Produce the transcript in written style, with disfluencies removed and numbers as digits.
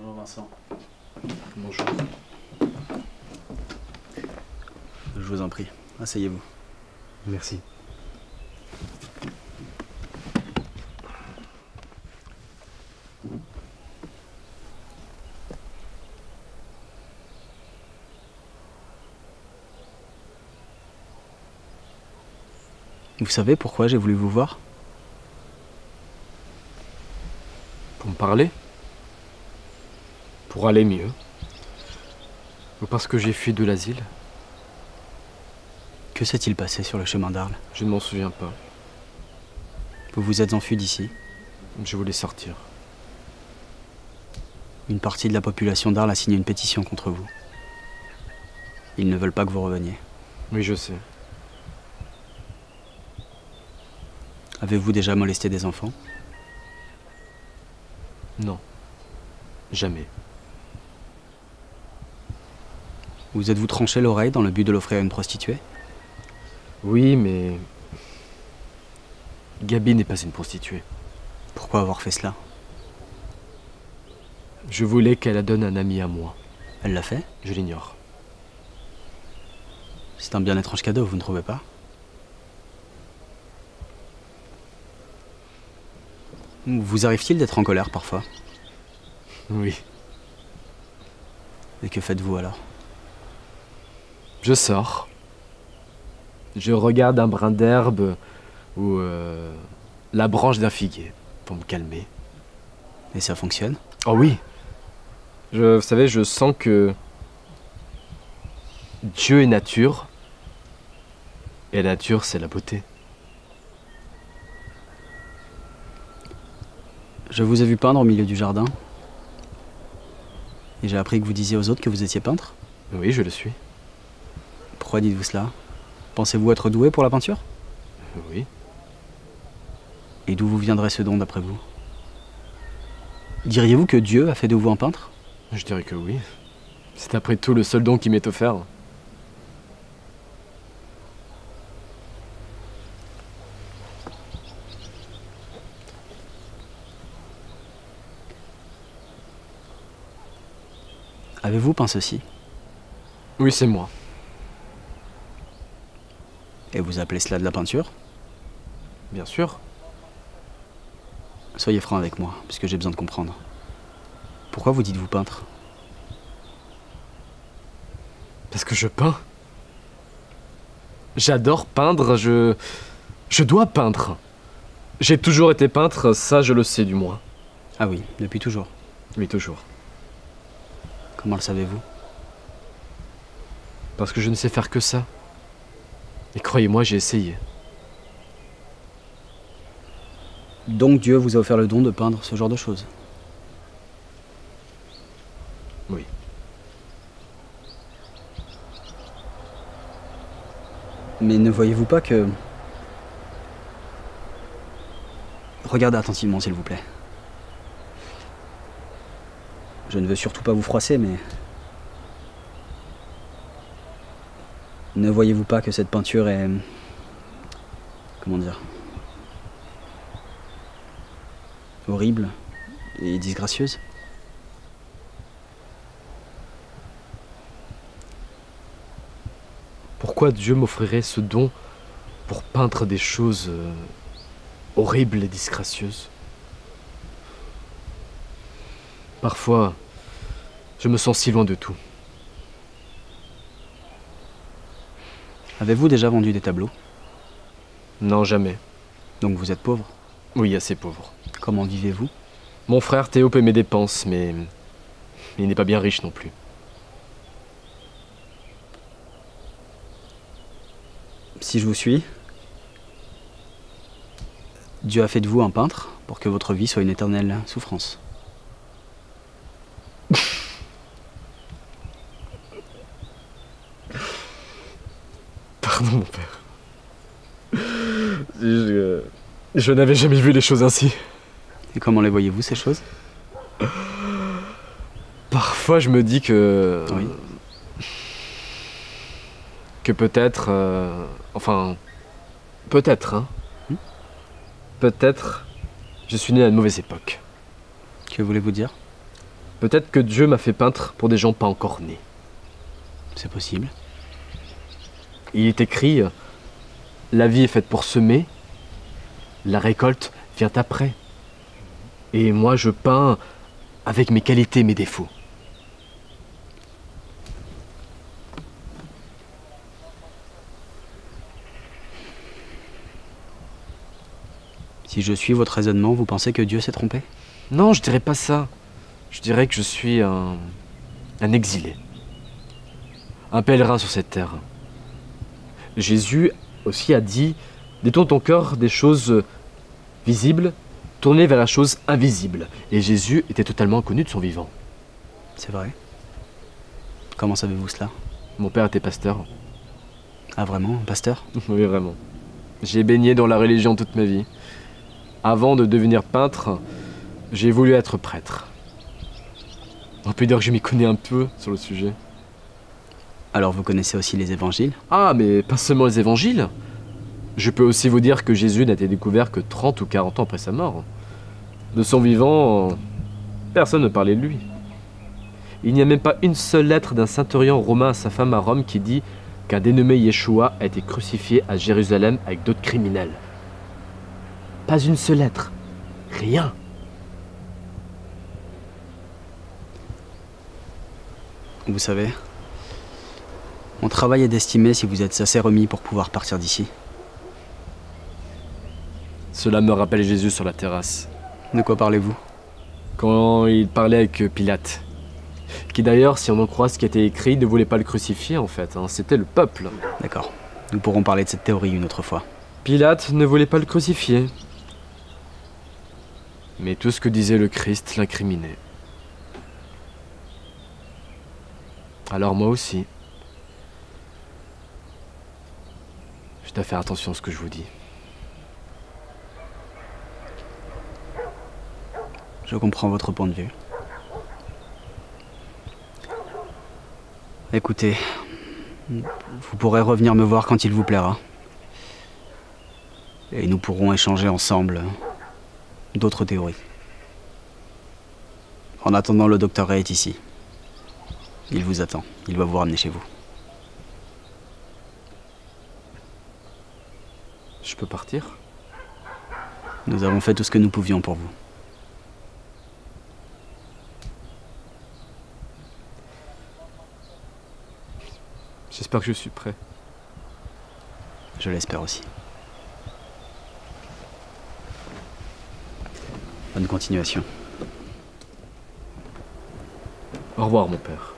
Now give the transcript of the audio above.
Bonjour Vincent. Bonjour. Je vous en prie, asseyez-vous. Merci. Vous savez pourquoi j'ai voulu vous voir? Pour me parler? Pour aller mieux? Ou parce que j'ai fui de l'asile? Que s'est-il passé sur le chemin d'Arles? Je ne m'en souviens pas. Vous vous êtes enfui d'ici. Je voulais sortir. Une partie de la population d'Arles a signé une pétition contre vous. Ils ne veulent pas que vous reveniez. Oui, je sais. Avez-vous déjà molesté des enfants? Non. Jamais. Vous êtes-vous tranché l'oreille dans le but de l'offrir à une prostituée? Oui, mais... Gabi n'est pas une prostituée. Pourquoi avoir fait cela? Je voulais qu'elle la donne à un ami à moi. Elle l'a fait? Je l'ignore. C'est un bien étrange cadeau, vous ne trouvez pas? Vous arrive-t-il d'être en colère parfois? Oui. Et que faites-vous alors? Je sors. Je regarde un brin d'herbe ou la branche d'un figuier pour me calmer. Et ça fonctionne? Oh oui. Vous savez, je sens que Dieu est nature et la nature, c'est la beauté. Je vous ai vu peindre au milieu du jardin. Et j'ai appris que vous disiez aux autres que vous étiez peintre. Oui, je le suis. Pourquoi dites-vous cela? Pensez-vous être doué pour la peinture? Oui. Et d'où vous viendrait ce don d'après vous? Diriez-vous que Dieu a fait de vous un peintre? Je dirais que oui. C'est après tout le seul don qui m'est offert. Avez-vous peint ceci? Oui, c'est moi. Et vous appelez cela de la peinture? Bien sûr. Soyez franc avec moi, puisque j'ai besoin de comprendre. Pourquoi vous dites-vous peintre? Parce que je peins. J'adore peindre, je dois peindre. J'ai toujours été peintre, ça je le sais du moins. Ah oui, depuis toujours. Oui, toujours. Comment le savez-vous? Parce que je ne sais faire que ça. Et croyez-moi, j'ai essayé. Donc Dieu vous a offert le don de peindre ce genre de choses? Oui. Mais ne voyez-vous pas que... Regardez attentivement, s'il vous plaît. Je ne veux surtout pas vous froisser, mais... Ne voyez-vous pas que cette peinture est... Comment dire? Horrible et disgracieuse? Pourquoi Dieu m'offrirait ce don pour peindre des choses horribles et disgracieuses? Parfois, je me sens si loin de tout. Avez-vous déjà vendu des tableaux? Non, jamais. Donc vous êtes pauvre? Oui, assez pauvre. Comment vivez-vous? Mon frère Théo paie mes dépenses, mais il n'est pas bien riche non plus. Si je vous suis, Dieu a fait de vous un peintre pour que votre vie soit une éternelle souffrance. Pardon, mon père. Je n'avais jamais vu les choses ainsi. Et comment les voyez-vous, ces choses? Parfois, je me dis que... Oui. Que peut-être... Enfin... Peut-être, hein. Peut-être... Je suis né à une mauvaise époque. Que voulez-vous dire? Peut-être que Dieu m'a fait peintre pour des gens pas encore nés. C'est possible. Il est écrit, la vie est faite pour semer, la récolte vient après. Et moi je peins avec mes qualités et mes défauts. Si je suis votre raisonnement, vous pensez que Dieu s'est trompé? Non, je dirais pas ça. Je dirais que je suis un exilé. Un pèlerin sur cette terre. Jésus aussi a dit, détourne ton cœur des choses visibles, tourné vers la chose invisible. Et Jésus était totalement inconnu de son vivant. C'est vrai. Comment savez-vous cela? Mon père était pasteur. Ah vraiment, un pasteur? Oui, vraiment. J'ai baigné dans la religion toute ma vie. Avant de devenir peintre, j'ai voulu être prêtre. On peut dire que je m'y connais un peu sur le sujet. Alors vous connaissez aussi les évangiles? Ah, mais pas seulement les évangiles. Je peux aussi vous dire que Jésus n'a été découvert que 30 ou 40 ans après sa mort. De son vivant, personne ne parlait de lui. Il n'y a même pas une seule lettre d'un centurion romain à sa femme à Rome qui dit qu'un dénommé Yeshua a été crucifié à Jérusalem avec d'autres criminels. Pas une seule lettre. Rien. Vous savez, mon travail est d'estimer si vous êtes assez remis pour pouvoir partir d'ici. Cela me rappelle Jésus sur la terrasse. De quoi parlez-vous? Quand il parlait avec Pilate. Qui d'ailleurs, si on en croit ce qui a été écrit, ne voulait pas le crucifier en fait. C'était le peuple. D'accord. Nous pourrons parler de cette théorie une autre fois. Pilate ne voulait pas le crucifier. Mais tout ce que disait le Christ l'incriminait. Alors moi aussi. Je dois faire attention à ce que je vous dis. Je comprends votre point de vue. Écoutez, vous pourrez revenir me voir quand il vous plaira. Et nous pourrons échanger ensemble d'autres théories. En attendant, le docteur Ray est ici. Il vous attend. Il va vous ramener chez vous. Je peux partir? Nous avons fait tout ce que nous pouvions pour vous. J'espère que je suis prêt. Je l'espère aussi. Bonne continuation. Au revoir, mon père.